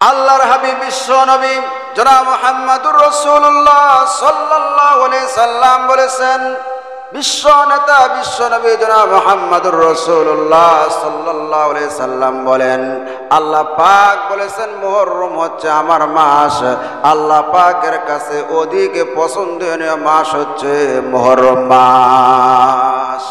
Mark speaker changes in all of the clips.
Speaker 1: আল্লাহর হাবিব বিশ্ব নবী জনাব মুহাম্মদুর রাসূলুল্লাহ সাল্লাল্লাহু আলাইহি সাল্লাম বলেছেন, বিশ্ব নেতা বিশ্ব নবী জনাব মুহাম্মদুর রাসূলুল্লাহ সাল্লাল্লাহু আলাইহি সাল্লাম বলেন, আল্লাহ পাক বলেছেন মুহররম হচ্ছে আমার মাস। আল্লাহ পাকের কাছে অধিক পছন্দনীয় মাস হচ্ছে মুহররম মাস।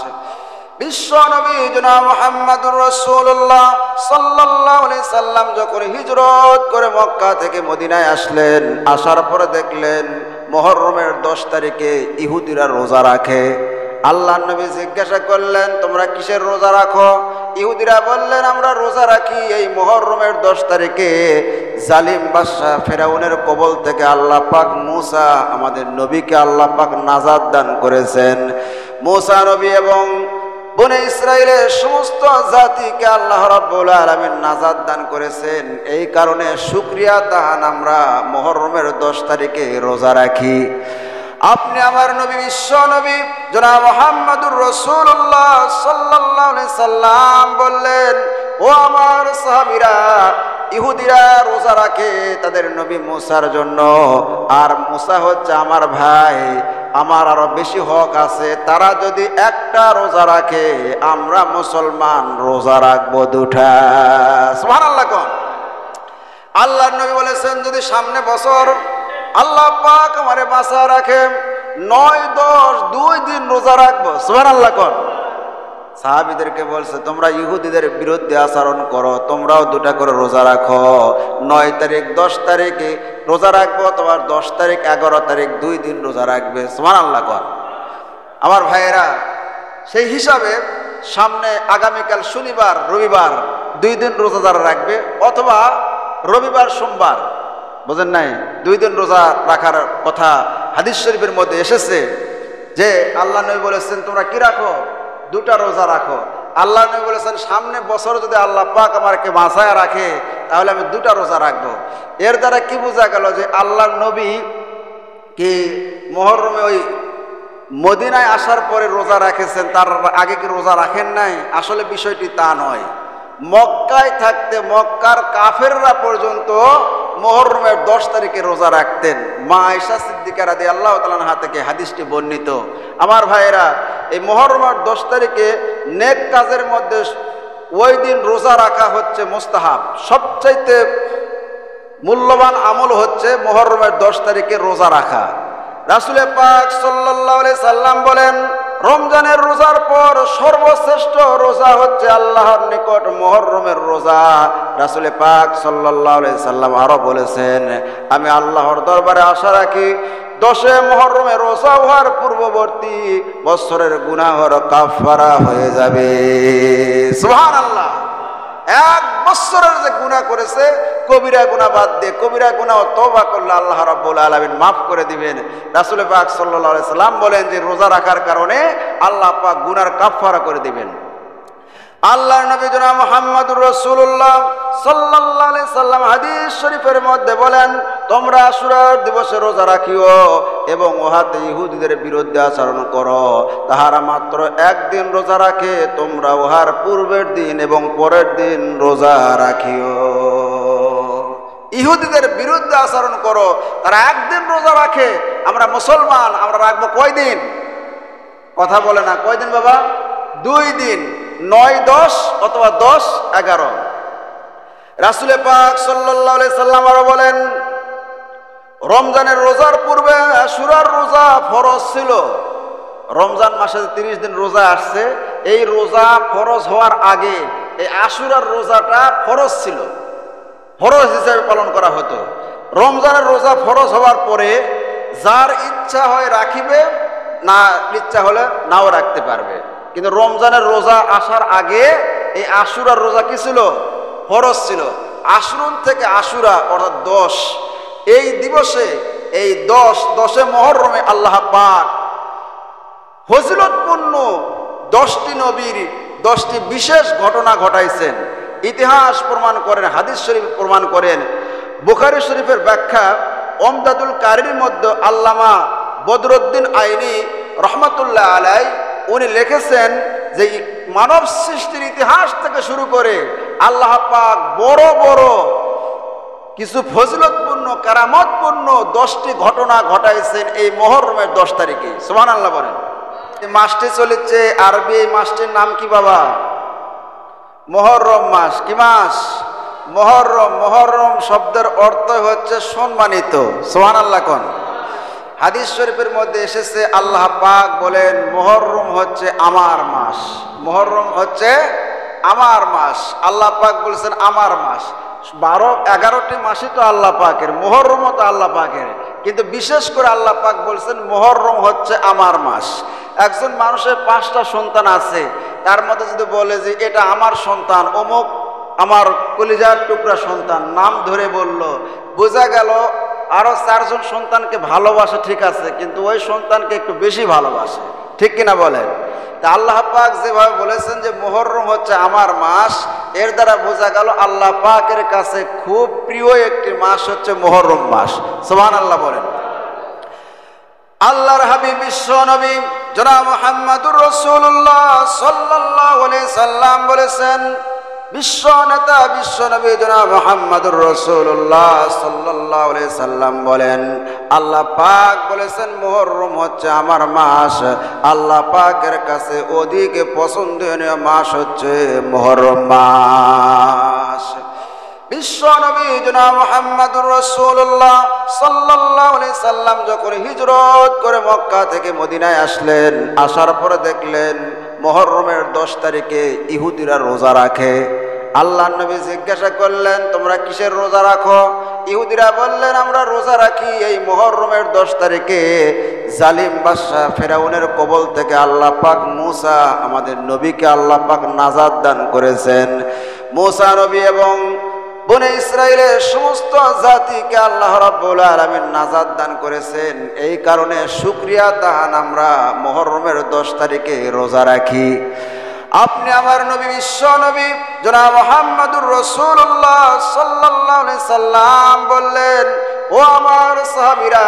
Speaker 1: বিশ্ব নবী জনাব মুহাম্মদুর রাসূলুল্লাহ সাল্লাল্লাহু আলাইহি সাল্লাম যখন হিজরত করে মক্কা থেকে মদিনায় আসলেন, আসার পরে দেখলেন মুহররমের 10 তারিখে ইহুদিরা রোজা রাখে। আল্লাহর নবী জিজ্ঞাসা করলেন, তোমরা কিসের রোজা রাখো? ইহুদিরা বললেন, আমরা রোজা রাখি এই মুহররমের 10 তারিখে জালিম বাদশা ফেরাউনের কবল থেকে আল্লাহ পাক মূসা আমাদের নবীকে আল্লাহ পাক নাজাত দান করেছেন। মূসা নবী এবং বনে ইসরাইলের সমস্ত জাতিকে আল্লাহ রাব্বুল আলামিন নাজাত দান করেছেন। এই কারণে শুকরিয়া তাহান আমরা মুহররমের 10 তারিখে রোজা রাখি। আপনি আমার নবী বিশ্ব নবী জনাব মুহাম্মদুর রাসূলুল্লাহ সাল্লাল্লাহু আলাইহি সাল্লাম বললেন, ও আমার সাহাবীরা, ইহুদিরা রোজা রাখে তাদের নবী মূসার জন্য, আর মূসা হচ্ছে আমার ভাই, আমার আরো বেশি হক আছে। তারা যদি একটা রোজা রাখে, আমরা মুসলমান রোজা রাখবো 2টা। সুবহানাল্লাহ। কোন আল্লাহর নবী বলেছেন, যদি সামনে বছর আল্লাহ পাক আমারে বাঁচা রাখে 9-10 2 দিন রোজা রাখবো। সুবহানাল্লাহ। কোন সাহাবীদেরকে বলছে, তোমরা ইহুদিদের বিরুদ্ধে আচরণ করো, তোমরাও 2টা করে রোজা রাখো। 9 তারিখ 10 তারিখে রোজা রাখবো, তোমার 10 তারিখ 11 তারিখ 2 দিন রোজা রাখবে। সুবহানাল্লাহ। কোন আমার ভাইয়েরা, সেই হিসাবে সামনে আগামীকাল শনিবার রবিবার 2 দিন রোজা যারা রাখবে, অথবা রবিবার সোমবার, বোঝেন নাই, 2 দিন রোজা রাখার কথা হাদিস শরীফের মধ্যে এসেছে যে আল্লাহ নবী বলেছেন তোমরা কি রাখো? 2টা রোজা রাখো। আল্লাহ নবী বলেছেন সামনে বছর যদি আল্লাহ পাক আমাকে বাঁচায় রাখে, তাহলে আমি 2টা রোজা রাখবো। এর দ্বারা কি বোঝা গেল যে আল্লাহর নবী কি মুহররমে ওই মদিনায় আসার পরে রোজা রাখেছেন, তার আগে কি রোজা রাখেন নাই? আসলে বিষয়টি তা নয়। মক্কায় থাকতে মক্কার কাফেররা পর্যন্ত মুহররমের 10 তারিখে রোজা রাখতেন। মা আয়েশা সিদ্দিকা রাদিয়াল্লাহু তাআলা আনহা থেকে হাদিসটি বর্ণিত। আমার ভাইয়েরা, এই মুহররমের 10 তারিখে নেক কাজের মধ্যে ওই দিন রোজা রাখা হচ্ছে মুস্তাহাব। সবচাইতে মূল্যবান আমল হচ্ছে মুহররমের 10 তারিখে রোজা রাখা। রাসূল পাক সাল্লাল্লাহু আলাইহি সাল্লাম বলেন, রমজানের রোজার পর সর্বশ্রেষ্ঠ রোজা হচ্ছে আল্লাহর নিকট মুহররমের রোজা। রাসূল পাক সাল্লাল্লাহু আলাইহি সাল্লাম আরো বলেছেন, আমি আল্লাহর দরবারে আশা রাখি 10 মুহররমে রোজা হওয়ার পূর্ববর্তী বছরের গুনাহর কাফারা হয়ে যাবে। সুবহানাল্লাহ। 1 বছরের যে গুনাহ করেছে, কবিরা গুনাহ বাদ দিয়ে কবিরা গুনাহ তওবা করলে আল্লাহ রাব্বুল আলামিন মাফ করে দিবেন। রাসূল পাক সাল্লাল্লাহু আলাইহি সাল্লাম বলেন যে রোজা রাখার কারণে আল্লাহ পাক গুনার কাফারা করে দিবেন। আল্লাহর নবী জনাব মুহাম্মদুর রাসূলুল্লাহ সাল্লাল্লাহু আলাইহি সাল্লাম হাদিস শরীফের মধ্যে বলেন, তোমরা আশুরার দিবসে রোজা রাখিও এবং উহাতে ইহুদিদের বিরুদ্ধে আচরণ করো। তাহারা মাত্র 1 দিন রোজা রাখে, তোমরা উহার পূর্বের দিন এবং পরের দিন রোজা রাখিও। ইহুদিদের বিরুদ্ধে আচরণ করো, তারা 1 দিন রোজা রাখে, আমরা মুসলমান আমরা রাখবো কয় দিন? কথা বলে না, কয় দিন বাবা? 2 দিন, 9-10 অথবা 10-11। রাসূল পাক সাল্লাল্লাহু আলাইহি সাল্লাম আরো বলেন, রমজানের রোজার পূর্বে আশুরার রোজা ফরজ ছিল। রমজান মাসে 30 দিন রোজা আসছে, এই রোজা ফরজ হওয়ার আগে এই আশুরার রোজাটা ফরজ ছিল, ফরজ হিসেবে পালন করা হতো। রমজানের রোজা ফরজ হওয়ার পরে যার ইচ্ছা হয় রাখিবে, না ইচ্ছা হলে নাও রাখতে পারবে। কিন্তু রমজানের রোজা আসার আগে এই আশুরার রোজা কি ছিল? ফরজ ছিল। আশুরুন থেকে আশুরা অর্থাৎ 10, এই দিবসে এই 10 মুহররমে আল্লাহ পাক ফজিলতপূর্ণ 10টি নবীর 10টি বিশেষ ঘটনা ঘটাইছেন। ইতিহাস প্রমাণ করেন, হাদিস শরীফ প্রমাণ করেন। বুখারী শরীফের ব্যাখ্যা ওমদাদুল কারির মধ্যে আল্লামা বদরুদ্দিন আইনি রহমাতুল্লাহ আলাই উনি লিখেছেন যে মানব সৃষ্টির ইতিহাস থেকে শুরু করে আল্লাহ পাক বড় বড় কিছু ফজিলতপূর্ণ কারামতপূর্ণ 10টি ঘটনা ঘটাইছেন এই মুহররমের 10 তারিখে। সুবহানাল্লাহ বলেন। এই মাসটি চলেছে আরবি, এই মাসটির নাম কি বাবা? মুহররম মাস। কি মাস? মুহররম। মুহররম শব্দের অর্থ হচ্ছে সম্মানিত। সুবহানাল্লাহ কোন। হাদিস শরীফের মধ্যে এসেছে আল্লাহ পাক বলেন মুহররম হচ্ছে আমার মাস। মুহররম হচ্ছে আমার মাস। আল্লাহ পাক বলেছেন আমার মাস। 12-11টি মাসই তো আল্লাহ পাকের, মুহররমও তো আল্লাহ পাকের, কিন্তু বিশেষ করে আল্লাহ পাক বলছেন মুহররম হচ্ছে আমার মাস। একজন মানুষের 5টা সন্তান আছে, তার মধ্যে যদি বলে যে এটা আমার সন্তান, অমুক আমার কলিজার টুকরা সন্তান, নাম ধরে বলল, বোঝা গেল আরো 4জন সন্তানকে ভালোবাসে, ঠিক আছে, কিন্তু ওই সন্তানকে একটু বেশি ভালোবাসে, ঠিক কিনা বলেন? তা আল্লাহ পাক যেভাবে বলেছেন যে মুহররম হচ্ছে আমার মাস, এর দ্বারা বোঝা গেল আল্লাহ পাকের কাছে খুব প্রিয় একটি মাস হচ্ছে মুহররম মাস। সুবহানাল্লাহ বলেন। আল্লাহর হাবিব বিশ্ব নবী জনাব মুহাম্মদুর রাসূলুল্লাহ সাল্লাল্লাহু আলাইহি সাল্লাম বলেছেন, বিশ্ব নেতা বিশ্ব নবী জনাব মুহাম্মদুর রাসূলুল্লাহ সাল্লাল্লাহু আলাইহি সাল্লাম বলেন, আল্লাহ পাক বলেছেন মুহররম হচ্ছে আমার মাস। আল্লাহ পাকের কাছে অধিক পছন্দনীয় মাস হচ্ছে মুহররম মাস। বিশ্ব নবী জনাব মুহাম্মদুর রাসূলুল্লাহ সাল্লাল্লাহু আলাইহি সাল্লাম যখন হিজরত করে মক্কা থেকে মদিনায় আসলেন, আসার পরে দেখলেন মুহররমের 10 তারিখে ইহুদিরা রোজা রাখে। আল্লাহ নবী জিজ্ঞাসা করলেন তোমরা কিসের রোজা রাখো? ইহুদিরা বললেন আমরা রোজা রাখি এই মুহররমের 10 তারিখে জালিম বাদশা ফেরাউনের কবল থেকে আল্লাহ পাক মূসা আমাদের নবীকে আল্লাহ পাক নাজাত দান করেছেন। মূসা নবী এবং বনে ইসরাইলের সমস্ত জাতিকে আল্লাহ রাব্বুল আলামিন নাজাত দান করেছেন। এই কারণে শুকরিয়া তাহান আমরা মুহররমের 10 তারিখে রোজা রাখি। আপনি আমার নবী বিশ্ব নবী জনাব মুহাম্মদুর রাসূলুল্লাহ সাল্লাল্লাহু আলাইহি সাল্লাম বললেন, ও আমার সাহাবীরা,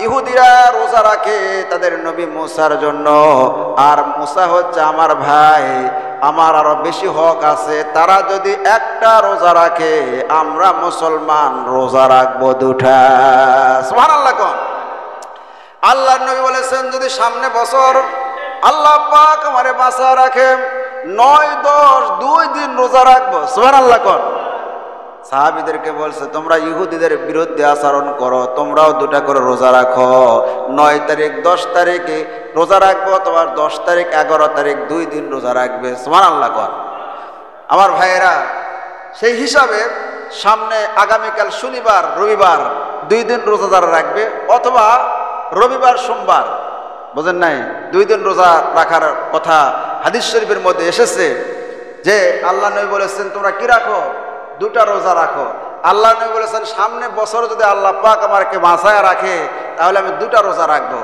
Speaker 1: ইহুদিরা রোজা রাখে তাদের নবী মূসার জন্য, আর মূসা হচ্ছে আমার ভাই, আমার আরো বেশি হক আছে। তারা যদি একটা রোজা রাখে আমরা মুসলমান রোজা রাখবো 2টা। সুবহানাল্লাহ কোন। আল্লাহর নবী বলেছেন যদি সামনে বছর আল্লাহ পাক আমারে বাঁচা রাখে 9-10 2 দিন রোজা রাখবো। সুবহানাল্লাহ কোন। সাহাবীদেরকে বলছে তোমরা ইহুদিদের বিরুদ্ধে আচরণ করো, তোমরাও 2টা করে রোজা রাখো। 9 তারিখ 10 তারিখে রোজা রাখবো, তোমার 10 তারিখ 11 তারিখ 2 দিন রোজা রাখবে। সুবহানাল্লাহ কোন। আমার ভাইয়েরা, সেই হিসাবে সামনে আগামীকাল শনিবার রবিবার 2 দিন রোজাদার রাখবে, অথবা রবিবার সোমবার, বুঝেন নাই, 2 দিন রোজা রাখার কথা হাদিস শরীফের মধ্যে এসেছে যে আল্লাহ নবী বলেছেন তোমরা কি রাখো? 2টা রোজা রাখো। আল্লাহ নবী বলেছেন সামনে বছর যদি আল্লাহ পাক আমাকে বাঁচায় রাখে তাহলে আমি 2টা রোজা রাখবো।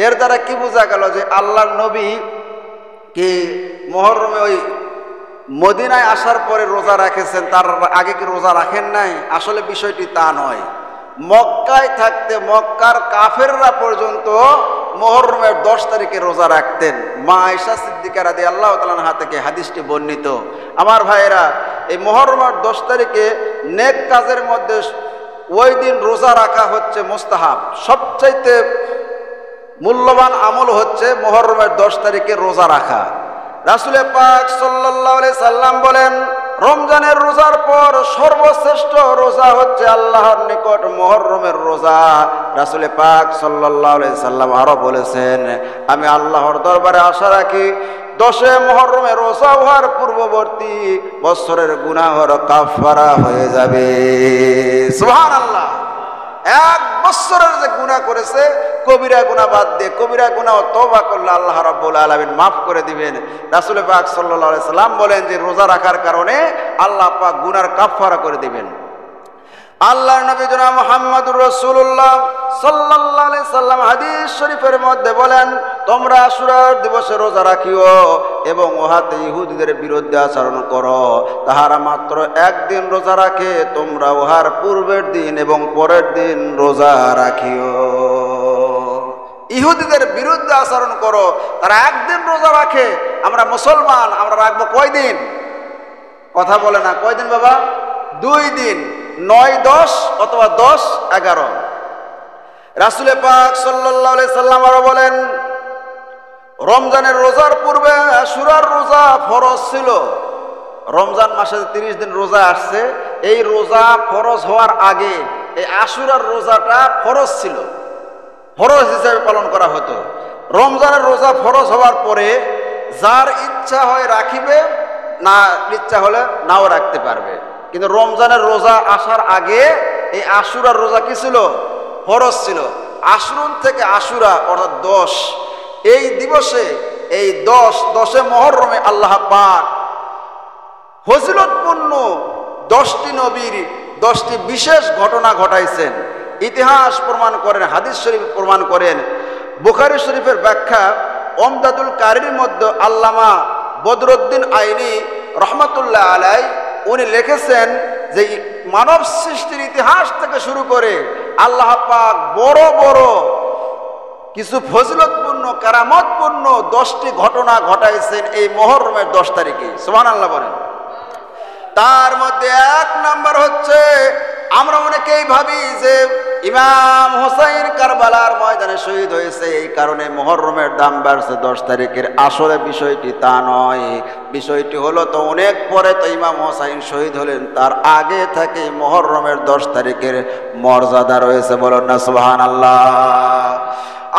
Speaker 1: এর দ্বারা কি বোঝা গেল যে আল্লাহর নবী কি মুহররমে ওই মদিনায় আসার পরে রোজা রেখেছেন, তার আগে কি রোজা রাখেন নাই? আসলে বিষয়টি তা নয়। মক্কায় থাকতে মক্কার কাফেররা পর্যন্ত মুহররমের 10 তারিখে রোজা রাখতেন। মা আয়েশা সিদ্দিকা রাদিয়াল্লাহু তাআলা আনহা থেকে হাদিসটি বর্ণিত। আমার ভাইয়েরা, এই মুহররমের 10 তারিখে নেক কাজের মধ্যে ওই দিন রোজা রাখা হচ্ছে মুস্তাহাব। সবচাইতে মূল্যবান আমল হচ্ছে মুহররমের 10 তারিখে রোজা রাখা। রাসূল পাক সাল্লাল্লাহু আলাইহি সাল্লাম বলেন রমজানের রোজার পর সর্বশ্রেষ্ঠ রোজা হচ্ছে আল্লাহর নিকট মুহররমের রোজা। রাসূল পাক সাল্লাল্লাহু আলাইহি সাল্লাম আরো বলেছেন আমি আল্লাহর দরবারে আশা রাখি 10 মুহররমে রোজা হওয়ার পূর্ববর্তী বছরের গুনাহর কাফারা হয়ে যাবে। সুবহানাল্লাহ। 1 বছরের যে গুনাহ করেছে কবিরা গুনাহ বাদ দিয়ে কবিরা গুনাহ তওবা করলে আল্লাহ রাব্বুল আলামিন মাফ করে দিবেন। রাসূল পাক সাল্লাল্লাহু আলাইহি সাল্লাম বলেন যে রোজা রাখার কারণে আল্লাহ পাক গুনার কাফারা করে দিবেন। আল্লাহর নবী জনাব মুহাম্মদুর রাসূলুল্লাহ সাল্লাল্লাহু আলাইহি সাল্লাম হাদিস শরীফের মধ্যে বলেন তোমরা আশুরার দিবসে রোজা রাখিও এবং উহাতে ইহুদিদের বিরুদ্ধে আচরণ করো। তাহারা মাত্র 1 দিন রোজা রাখে, তোমরা উহার পূর্বের দিন এবং পরের দিন রোজা রাখিও। ইহুদিদের বিরুদ্ধে আচরণ করো, তারা 1 দিন রোজা রাখে, আমরা মুসলমান আমরা রাখবো কয় দিন? কথা বলে না, কয় দিন বাবা? 2 দিন। 9-10 অথবা 10-11। রাসূল পাক সাল্লাল্লাহু আলাইহি সাল্লাম আরো বলেন, রমজানের রোজার পূর্বে আশুরার রোজা ফরজ ছিল। রমজান মাসে 30 দিন রোজা আসছে, এই রোজা ফরজ হওয়ার আগে এই আশুরার রোজাটা ফরজ ছিল, ফরজ হিসেবে পালন করা হতো। রমজানের রোজা ফরজ হওয়ার পরে যার ইচ্ছা হয় রাখিবে, না ইচ্ছা হলে নাও রাখতে পারবে। কিন্তু রমজানের রোজা আসার আগে এই আশুরার রোজা কি ছিল? ফরজ ছিল। আশুরুন থেকে আশুরা অর্থাৎ 10, এই দিবসে এই 10 মুহররমে আল্লাহ পাক ফজিলতপূর্ণ 10টি নবীর 10টি বিশেষ ঘটনা ঘটাইছেন। ইতিহাস প্রমাণ করেন, হাদিস শরীফ প্রমাণ করেন। বুখারী শরীফের ব্যাখ্যা ওমদাদুল কারির মধ্যে আল্লামা বদরুদ্দিন আইনি রহমাতুল্লাহ আলাই উনি লিখেছেন যে মানব সৃষ্টির ইতিহাস থেকে শুরু করে আল্লাহ পাক বড় বড় কিছু ফজিলতপূর্ণ কারামতপূর্ণ 10টি ঘটনা ঘটাইছেন এই মুহররমের 10 তারিখে। সুবহানাল্লাহ বলেন। তার মধ্যে 1 নাম্বার হচ্ছে, আমরা অনেকেই ভাবি যে ইমাম হোসাইন কারবালার ময়দানে শহীদ হয়েছে, এই কারণে মুহররমের দাম বাড়ছে 10 তারিখের। আসলে বিষয়টি তা নয়। বিষয়টি হলো তো অনেক পরে তো ইমাম হোসাইন শহীদ হলেন, তার আগে থেকে মুহররমের 10 তারিখের মর্যাদা রয়েছে। বলুন না সুবহানাল্লাহ।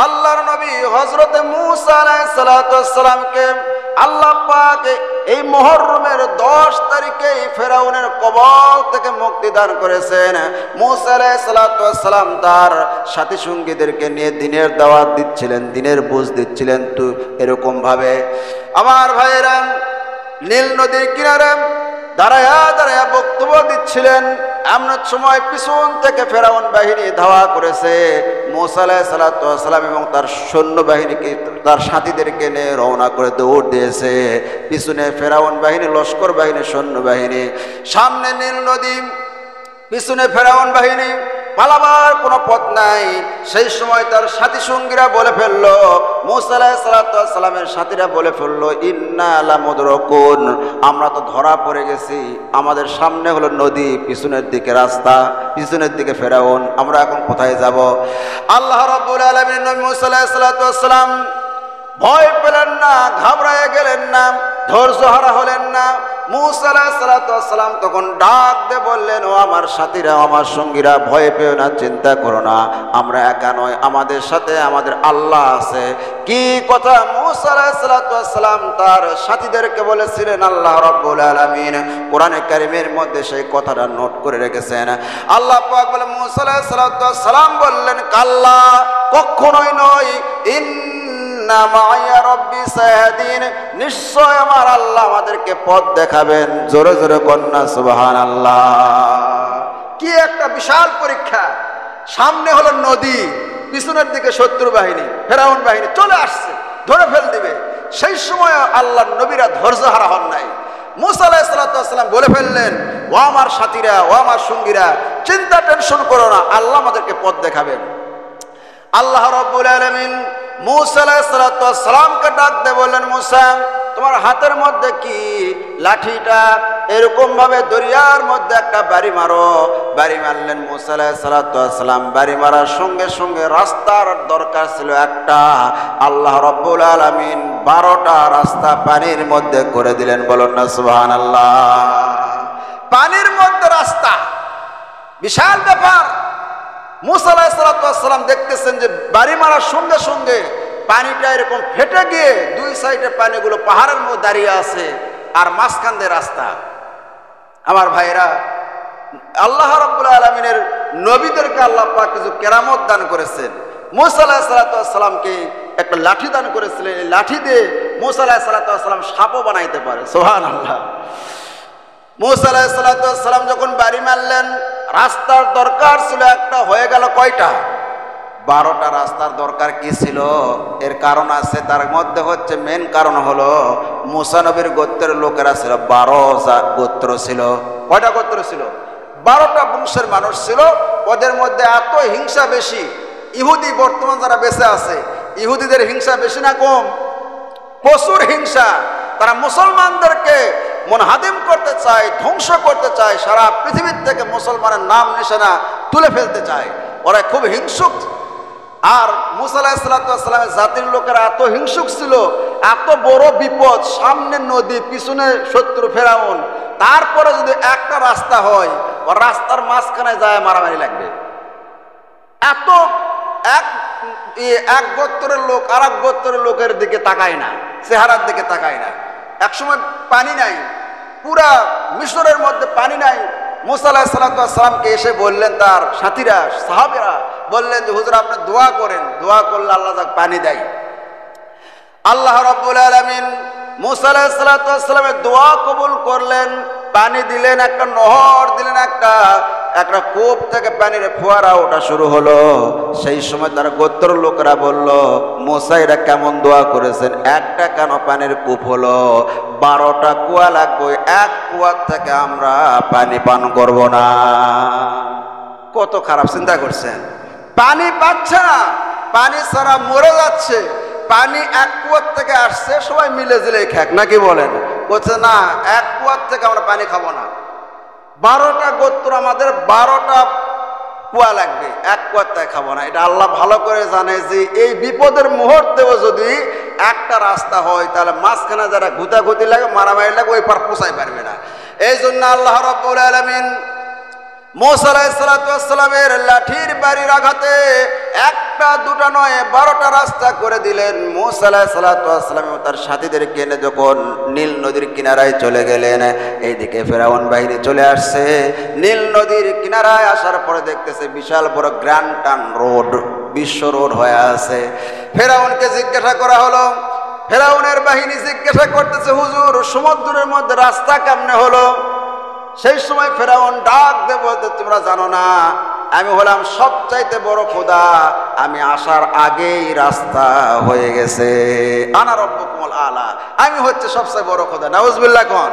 Speaker 1: আল্লাহর নবী হযরতে মূসা আলাইহিস সালাতু ওয়াস সালামকে আল্লাহ পাক এই মুহররমের 10 তারিখে ফেরাউনের কবল থেকে মুক্তি দান করেছেন। মূসা আলাইহিস সালাতু ওয়াস সালাম তার সাথী সঙ্গীদেরকে নিয়ে দ্বীনের দাওয়াত দিচ্ছিলেন, দ্বীনের বুঝ দিচ্ছিলেন। তো এরকম ভাবে আমার ভাইয়েরা নীল নদীর কিনারে দাঁড়ায়া দাঁড়ায়া বক্তব্য দিচ্ছিলেন। এমন সময় পিছন থেকে ফেরাউন বাহিনী ধাওয়া করেছে। মূসা আলাইহিস সালাতু ওয়াস সালাম এবং তার সৈন্যবাহিনীকে, তার সাথীদেরকে নিয়ে রওনা করে দৌড় দিয়েছে। পিছনে ফেরাউন বাহিনী, লস্কর বাহিনী, সৈন্যবাহিনী, সামনে নীল নদী, পিছনে ফেরাউন বাহিনী, পালাবার কোনো পথ নাই। সেই সময় তার সাথী সঙ্গীরা বলে ফেললো, মূসা আলাইহিস সালাতু ওয়াস সালামের সাথীরা বলে ফেললো, ইন্না লামুদরাকুন, আমরা তো ধরা পড়ে গেছি। আমাদের সামনে হলো নদী, পিছনের দিকে রাস্তা, পিছনের দিকে ফেরাউন, আমরা এখন কোথায় যাব? আল্লাহ রাব্বুল আলামিন নবী মূসা আলাইহিস সালাতু ওয়াস সালাম ভয় পেলেন না, ঘাবড়ায় গেলেন না, ধৈর্য হারা হলেন না। মূসা আলাইহিস সালাতু ওয়াস সালাম তখন ডাক দিয়ে বললেন, ও আমার সাথীরা, আমার সঙ্গীরা, ভয় পেও না, চিন্তা করো না, আমরা একা নয়, আমাদের সাথে আমাদের আল্লাহ আছে। কি কথা মূসা আলাইহিস সালাতু ওয়াস সালাম তার সাথীদেরকে বলেছিলেন, আল্লাহ রাব্বুল আলামিন কোরআনে কারীমের মধ্যে সেই কথাটা নোট করে রেখেছেন। আল্লাহ পাক বলে, মূসা আলাইহিস সালাতু ওয়াস সালাম বললেন, কাল্লা, কখনোই নয়, নিশ্চয় আমার আল্লাহ আমাদেরকে পথ দেখাবেন। জোরে জোরে কন্যা সুবহানাল্লাহ। কি একটা বিশাল পরীক্ষা! সামনে হলো নদী, পিছনের দিকে শত্রু বাহিনী, ফেরাউন বাহিনী চলে আসছে, ধরে ফেল দিবে। সেই সময় আল্লাহর নবীরা ধৈর্য হারা হন নাই। মূসা আলাইহিস সালাতু ওয়াস সালাম বলে ফেললেন, ও আমার সাথীরা, ও আমার সঙ্গীরা, চিন্তা টেনশন করো না, আল্লাহ আমাদেরকে পথ দেখাবেন। আল্লাহ রাব্বুল আলামিন মূসা আলাইহিস সালাতু ওয়াস সালামকে ডাক দিয়ে বললেন, মূসা, তোমার হাতের মধ্যে কি? লাঠিটা এরকম ভাবে দরিয়ার মধ্যে একটা বাড়ি মারো। বাড়ি মারলেন মূসা আলাইহিস সালাতু ওয়াস সালাম। বাড়ি মারার সঙ্গে সঙ্গে রাস্তার দরকার ছিল একটা। আল্লাহ রাব্বুল আলামিন 12টা রাস্তা পানির মধ্যে করে দিলেন। বলুন না সুবহানাল্লাহ। পানির মধ্যে রাস্তা, বিশাল ব্যাপার। মূসা আলাইহিস সালাতু ওয়াস সালাম দেখতেছেন যে বাড়ি মারার সঙ্গে সঙ্গে পানিটা এরকম ফেটে গিয়ে দুই সাইডে পানিগুলো পাহাড়ের মধ্যে দাঁড়িয়ে আছে, আর মাঝখান দিয়ে রাস্তা। আমার ভাইরা, আল্লাহ রাব্বুল আলামিনের নবীদেরকে আল্লাহ পাক কিছু কেরামত দান করেছেন। মূসা আলাইহিস সালাতু ওয়াস সালামকে একটা লাঠি দান করেছিলেন। এই লাঠি দিয়ে মূসা আলাইহিস সালাতু ওয়াস সালাম সাপও বানাইতে পারে। সুবহানাল্লাহ। মূসা আলাইহিস সালাতু ওয়াস সালাম যখন বাড়ি মারলেন, রাস্তার দরকার ছিল একটা, হয়ে গেল কয়টা? 12টা রাস্তার দরকার কি ছিল? এর কারণ আছে। তার মধ্যে হচ্ছে মেন কারণ হলো মূসা নবীর গোত্রের লোকেরা ছিল 12 গোত্র ছিল। কয়টা গোত্র ছিল? 12টা বংশের মানুষ ছিল। ওদের মধ্যে এত হিংসা বেশি। ইহুদি বর্তমান যারা বেঁচে আছে, ইহুদিদের হিংসা বেশি না কম? প্রচুর হিংসা। তারা মুসলমানদেরকে মুনহাদিম করতে চায়, ধ্বংস করতে চায়, সারা পৃথিবীর থেকে মুসলমানের নাম নিশানা তুলে ফেলতে চায়। ওরা খুব হিংসুক। আর মুসা আলাইহিস সালামের জাতির লোকেরা এত হিংসুক ছিল, এত বড় বিপদ, সামনে নদী, পিছনে শত্রু ফেরাউন, তারপরে যদি একটা রাস্তা হয়, ও রাস্তার মাঝখানে যায় মারামারি লাগবে। এত এক গোত্রের লোক আর এক গোত্রের লোকের দিকে তাকায় না, চেহারার দিকে তাকায় না। একসময় পানি নাই, পুরা মিশরের মধ্যে পানি নাই। মুসা আলাইহিস সালামকে এসে বললেন, তার সাথীরা সাহাবেরা বললেন যে হুজুর আপনি দোয়া করেন, দোয়া করলে আল্লাহ যাক পানি দেয়। আল্লাহ রাব্বুল আলামিন মুসা আলাইহিস সালামের দোয়া কবুল করলেন, পানি দিলেন, একটা নহর দিলেন, একটা কূপ থেকে পানির ফোয়ারা ওঠা শুরু হলো। সেই সময় তার গোত্র লোকেরা বলল, মুসা এরা কেমন দোয়া করেছেন, একটা কেন পানির কূপ হলো, 12টা কুয়া লাগবে, এক কুয়ার থেকে আমরা পানি পান করব না। কত খারাপ চিন্তা করছেন। পানি পাচ্ছে না, পানি ছাড়া মরে যাচ্ছে। পানি এক কুয়ার থেকে আসছে, সবাই মিলে জিলে খাক নাকি বলেন? বলছে না, এক কুয়ার থেকে আমরা পানি খাবো না, 12টা গোত্র, আমাদের 12টা কুয়া লাগবে, এক কুয়ার থেকে খাবো না। এটা আল্লাহ ভালো করে জানে যে এই বিপদের মুহূর্তেও যদি একটা রাস্তা হয়, তাহলে মাঝখানে যারা ঘুতাঘুতি লাগে, মারামারি লাগে, ওই পার পোষাই পারবে না। এই জন্য আল্লাহ রাব্বুল আলামিন মুসা আলাইহিস সালামের লাঠির বাড়ির আঘাতে একটা দুটা নয় 12টা রাস্তা করে দিলেন। মুসা আলাইহিস সালাম তার সাথীদেরকে এনে যখন নীল নদীর কিনারায় চলে গেলেন, এইদিকে ফেরাউন বাহিনী চলে আসছে। নীল নদীর কিনারায় আসার পরে দেখতেছে বিশাল বড় গ্র্যান্ড টান রোড, বিশ্ব রোড হয়ে আছে। ফেরাউনকে জিজ্ঞাসা করা হলো, ফেরাউনের বাহিনী জিজ্ঞাসা করতেছে, হুজুর সমুদ্রের মধ্যে রাস্তা কেমনে হলো? সেই সময় ফেরাউন ডাক দিয়ে বলতে, তোমরা জানো না আমি হলাম সবচাইতে বড় খোদা, আমি আসার আগেই রাস্তা হয়ে গেছে। আনা রব্বুকুমুল আলা, আমি হচ্ছে সবচেয়ে বড় খোদা। নাউজুবিল্লাহ কোন?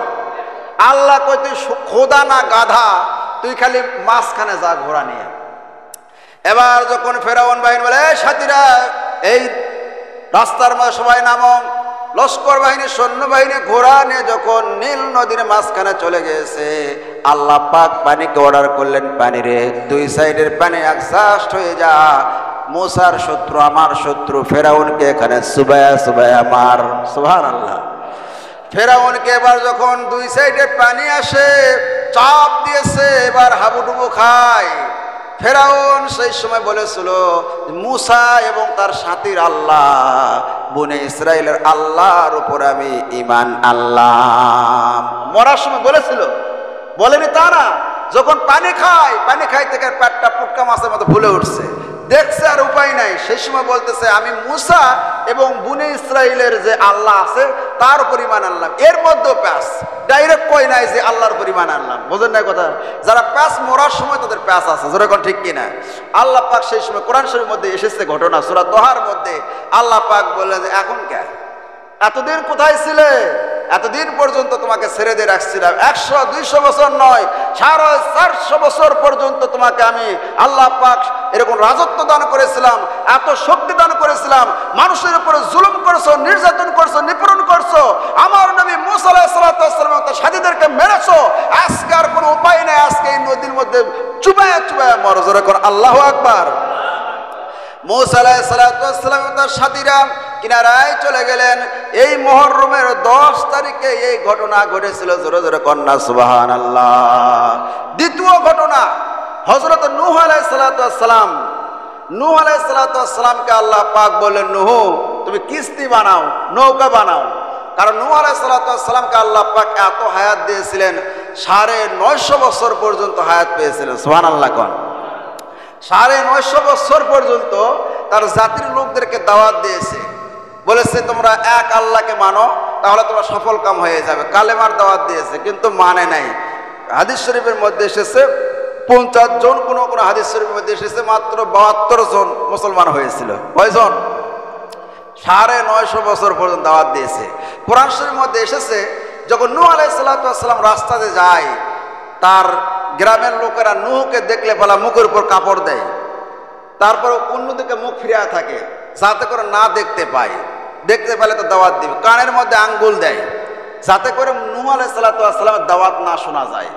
Speaker 1: আল্লাহ কই তুই খোদা না গাধা, তুই খালি মাঝখানে যা ঘোড়া নিয়ে। এবার যখন ফেরাউন বাহিনী বলে, সাথীরা এই রাস্তার মধ্যে সবাই নামো, লস্কর বাহিনী, সৈন্যবাহিনী ঘোড়া নিয়ে যখন নীল নদীর মাঝখানে চলে গেছে, আল্লাহ পাক পানিকে অর্ডার করলেন, পানি রে দুই সাইডের পানি একজাস্ট হয়ে যা। মুসার শত্রু আমার শত্রু ফেরাউনকে এখানে সুবায়া সুবায়া মার। সুবহানাল্লাহ। ফেরাউনকে এবার যখন দুই সাইডে পানি আসে, চাপ দিয়েছে, এবার হাবুডুবু খায়। ফেরাউন সেই সময় বলেছিল, মুসা এবং তার সাথীর আল্লাহ, বনে ইসরায়েলের আল্লাহর উপর আমি ঈমান আনলাম। মরার সময় বলেছিল, বলেনি তা না। যখন পানি খায়, পানি খাই থেকে পেটটা পুটকা মাছের মতো ফুলে উঠছে, দেখছে আর উপায় নাই, সেই সময় বলতেছে আমি মুসা এবং বনে ইসরায়েলের যে আল্লাহ আছে তার উপর ঈমান আনলাম। এর মধ্যেও প্যাস ডাইরেক্ট কই নাই যে আল্লাহর উপর ঈমান আনলাম। বোঝেন না কথা? যারা প্যাস মরার সময় তাদের প্যাস আছে, যেরকম ঠিক কিনা? আল্লাহ পাক সেই সময় কোরআন শরীফের মধ্যে এসেছে ঘটনা, সূরা তোহার মধ্যে আল্লাহ পাক বললেন যে এখন কে, এতদিন কোথায় ছিলে? এতদিন পর্যন্ত তোমাকে ছেড়ে দিয়ে রাখছিলাম, 100-200 বছর নয়, 450 বছর পর্যন্ত তোমাকে আমি আল্লাহ পাক এরকম রাজত্ব দান করেছিলাম, এত শক্তি দান করেছিলাম, মানুষের উপরে জুলুম করছো, নির্যাতন করছো, নিপীড়ন করছো, আমার নবী মুসা আলাইহিস সালাম তার সাথীদেরকে মেরেছো। আজকে আর কোনো উপায় নেই, আজকে এই নদীর মধ্যে চুবায়া চুবায়া মরো। যেরকম আল্লাহু আকবার। মুসা আলাইহিস সালাম তার সাথীরা কিনারায় চলে গেলেন। এই মুহররমের 10 তারিখে এই ঘটনা ঘটেছিল। জোরে জোরে কন্যা সুবহানাল্লাহ। দ্বিতীয় ঘটনা, হযরত নূহ আলাইহিস সালাম, নূহ আলাইহিস সালামকে আল্লাহ পাক বললেন, নূহ তুমি কিস্তি বানাও, নৌকা বানাও। কারণ নূহ আলাইহিস সালামকে আল্লাহ পাক এত হায়াত দিয়েছিলেন, 950 বছর পর্যন্ত হায়াত পেয়েছিলেন। সুবহানাল্লাহ কোন? 950 বছর পর্যন্ত তার জাতির লোকদেরকে দাওয়াত দিয়েছে, বলেছে তোমরা এক আল্লাহকে মানো, তাহলে তোমরা সফল কাম হয়ে যাবে। কালেমার দাওয়াত দিয়েছে, কিন্তু মানে নাই। হাদিস শরীফের মধ্যে এসেছে 50 জন, কোন কোন হাদিস শরীফের মধ্যে এসেছে মাত্র 72 জন মুসলমান হয়েছিল। কয়জন? 950 বছর পর্যন্ত দাওয়াত দিয়েছে। কোরআন শরীফের মধ্যে এসেছে যখন নূহ আলাইহিস সালাম রাস্তাতে যায়, তার গ্রামের লোকেরা নূহকে দেখলে বলা মুখের উপর কাপড় দেয়, তারপর অন্যদিকে মুখ ফিরিয়ে থাকে যাতে করে না দেখতে পায়, দেখতে পেলে তো দাওয়াত দিবে। কানের মধ্যে আঙ্গুল দেয় যাতে করে নূহ আলাইহিস সালামের দাওয়াত না শোনা যায়।